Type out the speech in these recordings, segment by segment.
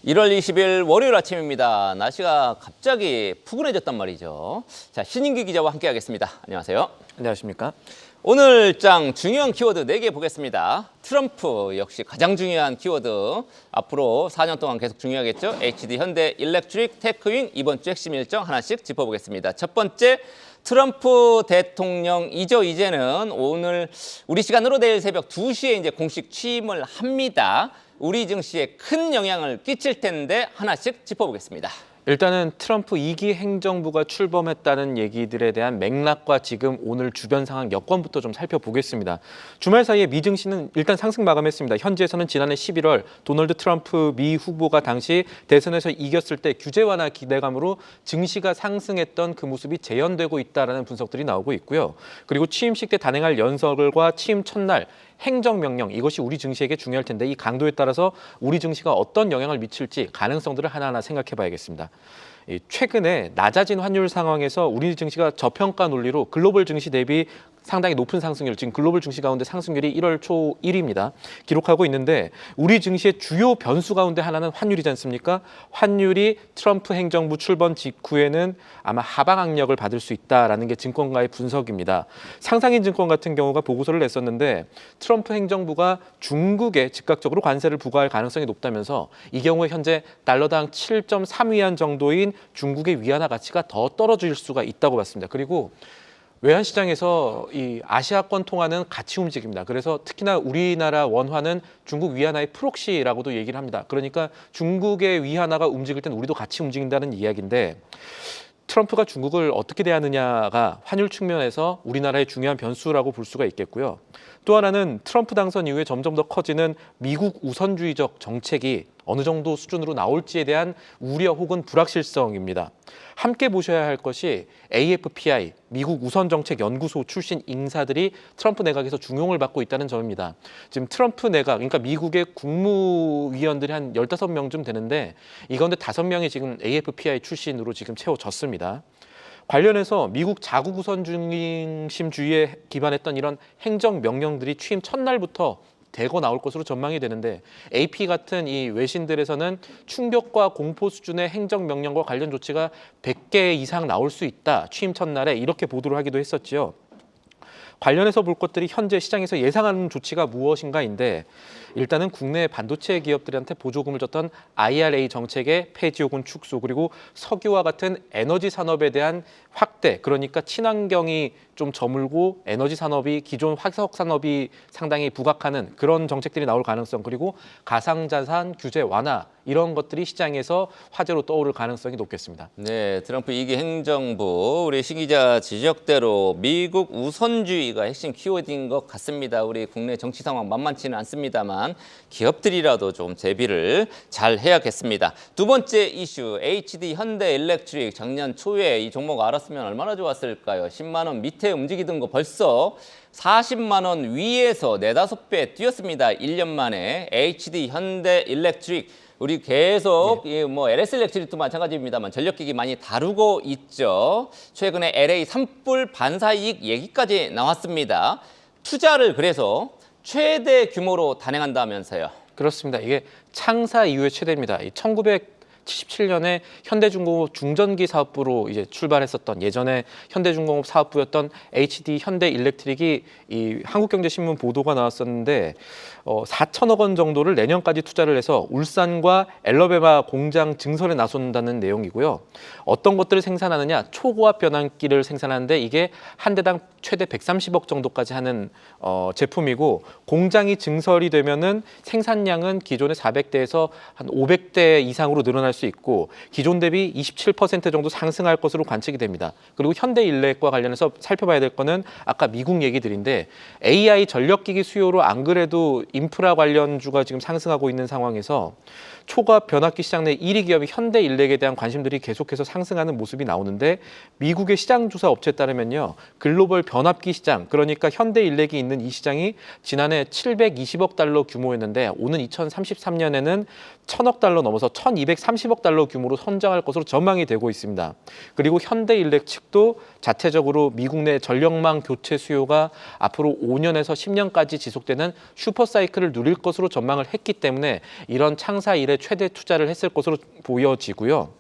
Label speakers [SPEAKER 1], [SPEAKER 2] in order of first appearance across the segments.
[SPEAKER 1] 1월 20일 월요일 아침입니다. 날씨가 갑자기 푸근해졌단 말이죠. 자, 신인기 기자와 함께하겠습니다. 안녕하세요.
[SPEAKER 2] 안녕하십니까?
[SPEAKER 1] 오늘 장 중요한 키워드 4개 보겠습니다. 트럼프 역시 가장 중요한 키워드. 앞으로 4년 동안 계속 중요하겠죠. HD 현대 일렉트릭 테크윙 이번 주 핵심 일정 하나씩 짚어보겠습니다. 첫 번째, 트럼프 대통령이죠. 이제는 오늘 우리 시간으로 내일 새벽 2시에 이제 공식 취임을 합니다. 우리 증시에 큰 영향을 끼칠 텐데 하나씩 짚어보겠습니다.
[SPEAKER 2] 일단은 트럼프 2기 행정부가 출범했다는 얘기들에 대한 맥락과 지금 오늘 주변 상황 여건부터 좀 살펴보겠습니다. 주말 사이에 미 증시는 일단 상승 마감했습니다. 현지에서는 지난해 11월 도널드 트럼프 미 후보가 당시 대선에서 이겼을 때 규제 완화 기대감으로 증시가 상승했던 그 모습이 재현되고 있다는 분석들이 나오고 있고요. 그리고 취임식 때 단행할 연설과 취임 첫날 행정명령, 이것이 우리 증시에게 중요할 텐데 이 강도에 따라서 우리 증시가 어떤 영향을 미칠지 가능성들을 하나하나 생각해 봐야겠습니다. 최근에 낮아진 환율 상황에서 우리 증시가 저평가 논리로 글로벌 증시 대비 상당히 높은 상승률, 지금 글로벌 증시 가운데 상승률이 1월 초 1위입니다. 기록하고 있는데 우리 증시의 주요 변수 가운데 하나는 환율이지 않습니까? 환율이 트럼프 행정부 출범 직후에는 아마 하방 악력을 받을 수 있다라는 게 증권가의 분석입니다. 상상인 증권 같은 경우가 보고서를 냈었는데 트럼프 행정부가 중국에 즉각적으로 관세를 부과할 가능성이 높다면서 이 경우에 현재 달러당 7.3위안 정도인 중국의 위안화 가치가 더 떨어질 수가 있다고 봤습니다. 그리고 외환시장에서 이 아시아권 통화는 같이 움직입니다. 그래서 특히나 우리나라 원화는 중국 위안화의 프록시라고도 얘기를 합니다. 그러니까 중국의 위안화가 움직일 땐 우리도 같이 움직인다는 이야기인데 트럼프가 중국을 어떻게 대하느냐가 환율 측면에서 우리나라의 중요한 변수라고 볼 수가 있겠고요. 또 하나는 트럼프 당선 이후에 점점 더 커지는 미국 우선주의적 정책이 어느 정도 수준으로 나올지에 대한 우려 혹은 불확실성입니다. 함께 보셔야 할 것이 AFPI, 미국 우선정책연구소 출신 인사들이 트럼프 내각에서 중용을 받고 있다는 점입니다. 지금 트럼프 내각, 그러니까 미국의 국무위원들이 한 15명쯤 되는데 이 가운데 5명이 지금 AFPI 출신으로 지금 채워졌습니다. 관련해서 미국 자국 우선 중심주의에 기반했던 이런 행정명령들이 취임 첫날부터 대거 나올 것으로 전망이 되는데 AP 같은 이 외신들에서는 충격과 공포 수준의 행정명령과 관련 조치가 100개 이상 나올 수 있다. 취임 첫날에 이렇게 보도를 하기도 했었지요. 관련해서 볼 것들이 현재 시장에서 예상하는 조치가 무엇인가인데 일단은 국내 반도체 기업들한테 보조금을 줬던 IRA 정책의 폐지 혹은 축소, 그리고 석유와 같은 에너지 산업에 대한 확대, 그러니까 친환경이 좀 저물고 에너지 산업이 기존 화석 산업이 상당히 부각하는 그런 정책들이 나올 가능성, 그리고 가상자산 규제 완화, 이런 것들이 시장에서 화제로 떠오를 가능성이 높겠습니다.
[SPEAKER 1] 네, 트럼프 2기 행정부, 우리 신 기자 지적대로 미국 우선주의가 핵심 키워드인 것 같습니다. 우리 국내 정치 상황 만만치는 않습니다만 기업들이라도 좀 대비를 잘 해야겠습니다. 두 번째 이슈, HD 현대 일렉트릭 작년 초에 이 종목 알았으면 얼마나 좋았을까요? 10만 원 밑에 움직이던 거 벌써 40만 원 위에서 4, 5배 뛰었습니다. 1년 만에 HD 현대 일렉트릭. 우리 계속 뭐 LS 일렉트릭도 마찬가지입니다만 전력기기 많이 다루고 있죠. 최근에 LA 산불 반사이익 얘기까지 나왔습니다. 투자를 그래서 최대 규모로 단행한다면서요.
[SPEAKER 2] 그렇습니다. 이게 창사 이후의 최대입니다. 1977년에 현대중공업 중전기 사업부로 이제 출발했었던 예전에 현대중공업 사업부였던 HD 현대일렉트릭이 이 한국경제신문 보도가 나왔었는데 4천억 원 정도를 내년까지 투자를 해서 울산과 엘러베마 공장 증설에 나선다는 내용이고요. 어떤 것들을 생산하느냐, 초고압 변압기를 생산하는데 이게 한 대당 최대 130억 정도까지 하는 제품이고 공장이 증설이 되면은 생산량은 기존의 400대에서 한 500대 이상으로 늘어날 수 있고 기존 대비 27% 정도 상승할 것으로 관측이 됩니다. 그리고 현대일렉과 관련해서 살펴봐야 될 거는 아까 미국 얘기들인데 AI 전력기기 수요로 안 그래도 인프라 관련주가 지금 상승하고 있는 상황에서 초고압 변압기 시장 내 1위 기업이 현대일렉에 대한 관심들이 계속해서 상승하는 모습이 나오는데 미국의 시장조사 업체에 따르면요. 글로벌 변압기 시장, 그러니까 현대일렉이 있는 이 시장이 지난해 720억 달러 규모였는데 오는 2033년에는 1,000억 달러 넘어서 1,230억 달러 규모로 성장할 것으로 전망이 되고 있습니다. 그리고 현대일렉 측도 자체적으로 미국 내 전력망 교체 수요가 앞으로 5년에서 10년까지 지속되는 슈퍼사이클을 누릴 것으로 전망을 했기 때문에 이런 창사 이래 최대 투자를 했을 것으로 보여지고요.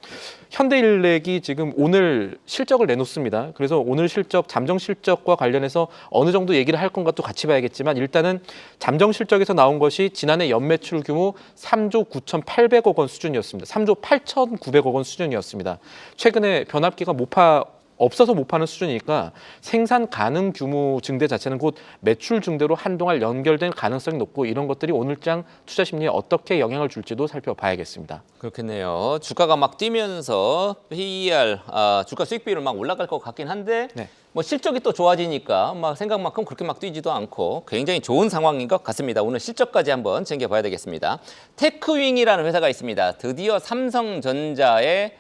[SPEAKER 2] 현대일렉이 지금 오늘 실적을 내놓습니다. 그래서 오늘 실적, 잠정 실적과 관련해서 어느 정도 얘기를 할 건가 또 같이 봐야겠지만 일단은 잠정 실적에서 나온 것이 지난해 연매출 규모 3조 9,800억 원 수준이었습니다. 3조 8,900억 원 수준이었습니다. 최근에 변압기가 없어서 못 파는 수준이니까 생산 가능 규모 증대 자체는 곧 매출 증대로 한동안 연결될 가능성이 높고 이런 것들이 오늘장 투자 심리에 어떻게 영향을 줄지도 살펴봐야겠습니다.
[SPEAKER 1] 그렇겠네요. 주가가 막 뛰면서 PER, 주가 수익 비율은 막 올라갈 것 같긴 한데
[SPEAKER 2] 네.
[SPEAKER 1] 뭐 실적이 또 좋아지니까 막 생각만큼 그렇게 막 뛰지도 않고 굉장히 좋은 상황인 것 같습니다. 오늘 실적까지 한번 챙겨봐야 되겠습니다. 테크윙이라는 회사가 있습니다. 드디어 삼성전자의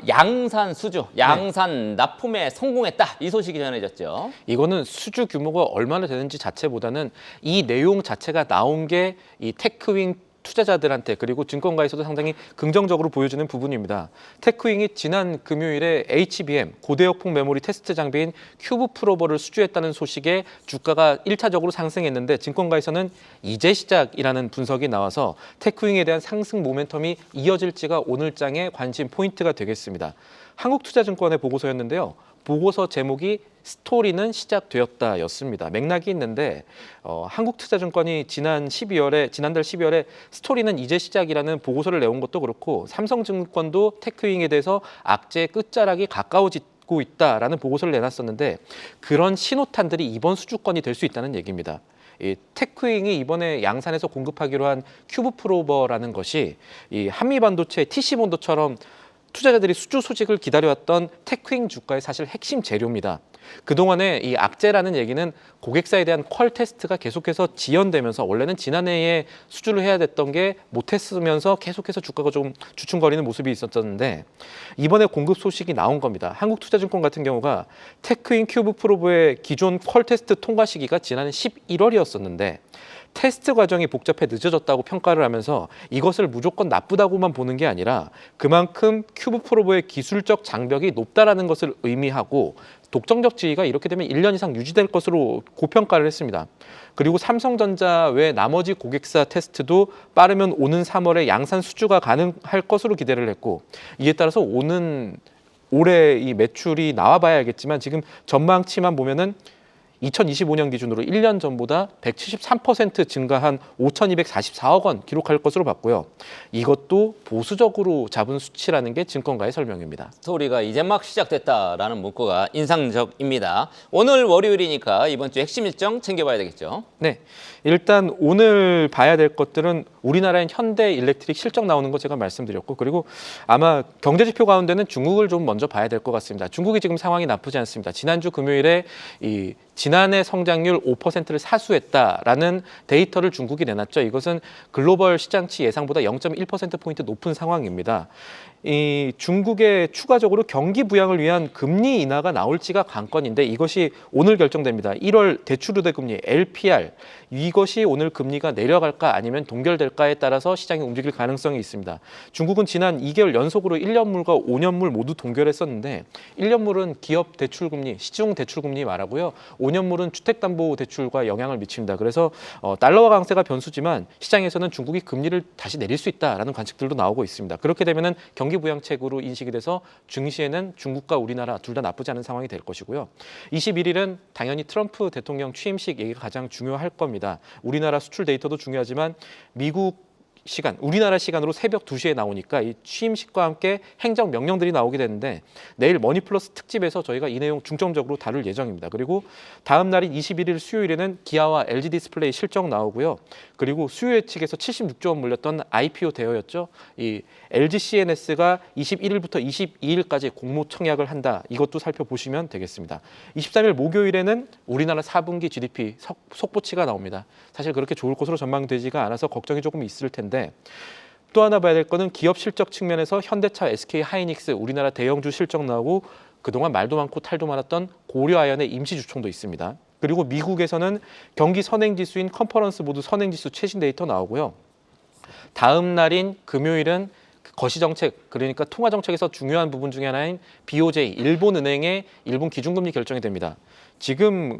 [SPEAKER 1] 양산 수주, 양산 납품에 성공했다. 이 소식이 전해졌죠.
[SPEAKER 2] 이거는 수주 규모가 얼마나 되는지 자체보다는 이 내용 자체가 나온 게 이 테크윙 투자자들한테 그리고 증권가에서도 상당히 긍정적으로 보여지는 부분입니다. 테크윙이 지난 금요일에 HBM 고대역폭 메모리 테스트 장비인 큐브 프로버를 수주했다는 소식에 주가가 1차적으로 상승했는데 증권가에서는 이제 시작이라는 분석이 나와서 테크윙에 대한 상승 모멘텀이 이어질지가 오늘장의 관심 포인트가 되겠습니다. 한국투자증권의 보고서였는데요. 보고서 제목이 스토리는 시작되었다였습니다. 맥락이 있는데 한국투자증권이 지난달 12월에 스토리는 이제 시작이라는 보고서를 내온 것도 그렇고 삼성증권도 테크윙에 대해서 악재의 끝자락이 가까워지고 있다라는 보고서를 내놨었는데 그런 신호탄들이 이번 수주권이 될 수 있다는 얘기입니다. 이 테크윙이 이번에 양산에서 공급하기로 한 큐브 프로버라는 것이 이 한미반도체 TC본도처럼 투자자들이 수주 소식을 기다려왔던 테크윙 주가의 사실 핵심 재료입니다. 그동안에 이 악재라는 얘기는 고객사에 대한 퀄 테스트가 계속해서 지연되면서 원래는 지난해에 수주를 해야 됐던 게 못했으면서 계속해서 주가가 좀 주춤거리는 모습이 있었는데 이번에 공급 소식이 나온 겁니다. 한국투자증권 같은 경우가 테크윙 큐브 프로브의 기존 퀄 테스트 통과 시기가 지난해 11월이었었는데 테스트 과정이 복잡해 늦어졌다고 평가를 하면서 이것을 무조건 나쁘다고만 보는 게 아니라 그만큼 큐브 프로브의 기술적 장벽이 높다라는 것을 의미하고 독점적 지위가 이렇게 되면 1년 이상 유지될 것으로 고평가를 했습니다. 그리고 삼성전자 외 나머지 고객사 테스트도 빠르면 오는 3월에 양산 수주가 가능할 것으로 기대를 했고 이에 따라서 올해 이 매출이 나와봐야 알겠지만 지금 전망치만 보면은 2025년 기준으로 1년 전보다 173% 증가한 5,244억 원 기록할 것으로 봤고요. 이것도 보수적으로 잡은 수치라는 게 증권가의 설명입니다.
[SPEAKER 1] 스토리가 이제 막 시작됐다라는 문구가 인상적입니다. 오늘 월요일이니까 이번 주 핵심 일정 챙겨봐야 되겠죠.
[SPEAKER 2] 네, 일단 오늘 봐야 될 것들은 우리나라엔 현대 일렉트릭 실적 나오는 거 제가 말씀드렸고 그리고 아마 경제지표 가운데는 중국을 좀 먼저 봐야 될 것 같습니다. 중국이 지금 상황이 나쁘지 않습니다. 지난주 금요일에 지난해 성장률 5%를 사수했다라는 데이터를 중국이 내놨죠. 이것은 글로벌 시장치 예상보다 0.1%포인트 높은 상황입니다. 이 중국의 추가적으로 경기 부양을 위한 금리 인하가 나올지가 관건인데 이것이 오늘 결정됩니다. 1월 대출우대 금리 LPR 이것이 오늘 금리가 내려갈까 아니면 동결될까에 따라서 시장이 움직일 가능성이 있습니다. 중국은 지난 2개월 연속으로 1년물과 5년물 모두 동결했었는데 1년물은 기업 대출금리, 시중 대출금리 말하고요. 5년물은 주택담보대출과 영향을 미칩니다. 그래서 달러화 강세가 변수지만 시장에서는 중국이 금리를 다시 내릴 수 있다라는 관측들도 나오고 있습니다. 그렇게 되면은 경기 부양책으로 인식이 돼서 증시에는 중국과 우리나라 둘 다 나쁘지 않은 상황이 될 것이고요. 21일은 당연히 트럼프 대통령 취임식 얘기가 가장 중요할 겁니다. 우리나라 수출 데이터도 중요하지만 미국 시간, 우리나라 시간으로 새벽 2시에 나오니까 이 취임식과 함께 행정 명령들이 나오게 되는데 내일 머니플러스 특집에서 저희가 이 내용 중점적으로 다룰 예정입니다. 그리고 다음 날인 21일 수요일에는 기아와 LG 디스플레이 실적 나오고요. 그리고 수요 측에서 76조 원 물렸던 IPO 대여였죠. 이 LG CNS가 21일부터 22일까지 공모 청약을 한다. 이것도 살펴보시면 되겠습니다. 23일 목요일에는 우리나라 4분기 GDP 속보치가 나옵니다. 사실 그렇게 좋을 것으로 전망되지가 않아서 걱정이 조금 있을 텐데 또 하나 봐야 될 거는 기업 실적 측면에서 현대차, SK 하이닉스, 우리나라 대형주 실적 나오고 그동안 말도 많고 탈도 많았던 고려아연의 임시주총도 있습니다. 그리고 미국에서는 경기 선행지수인 컨퍼런스 보드 선행지수 최신 데이터 나오고요. 다음 날인 금요일은 거시정책, 그러니까 통화정책에서 중요한 부분 중에 하나인 BOJ, 일본은행의 일본 기준금리 결정이 됩니다. 지금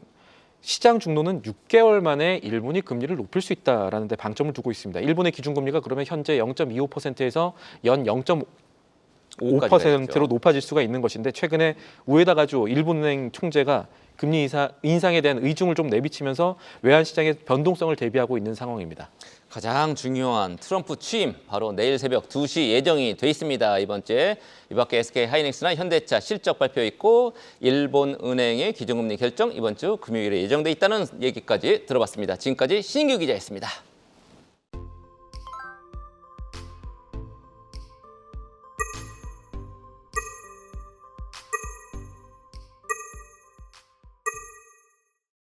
[SPEAKER 2] 시장 중론은 6개월 만에 일본이 금리를 높일 수 있다라는 데 방점을 두고 있습니다. 일본의 기준금리가 그러면 현재 0.25%에서 연 0.5%로 높아질 수가 있는 것인데, 최근에 우에다 가지고 일본은행 총재가 금리 인상에 대한 의중을 좀 내비치면서 외환시장의 변동성을 대비하고 있는 상황입니다.
[SPEAKER 1] 가장 중요한 트럼프 취임 바로 내일 새벽 2시 예정이 돼 있습니다. 이번 주에 이 밖에 SK하이닉스나 현대차 실적 발표 있고 일본은행의 기준금리 결정 이번 주 금요일에 예정돼 있다는 얘기까지 들어봤습니다. 지금까지 신인규 기자였습니다.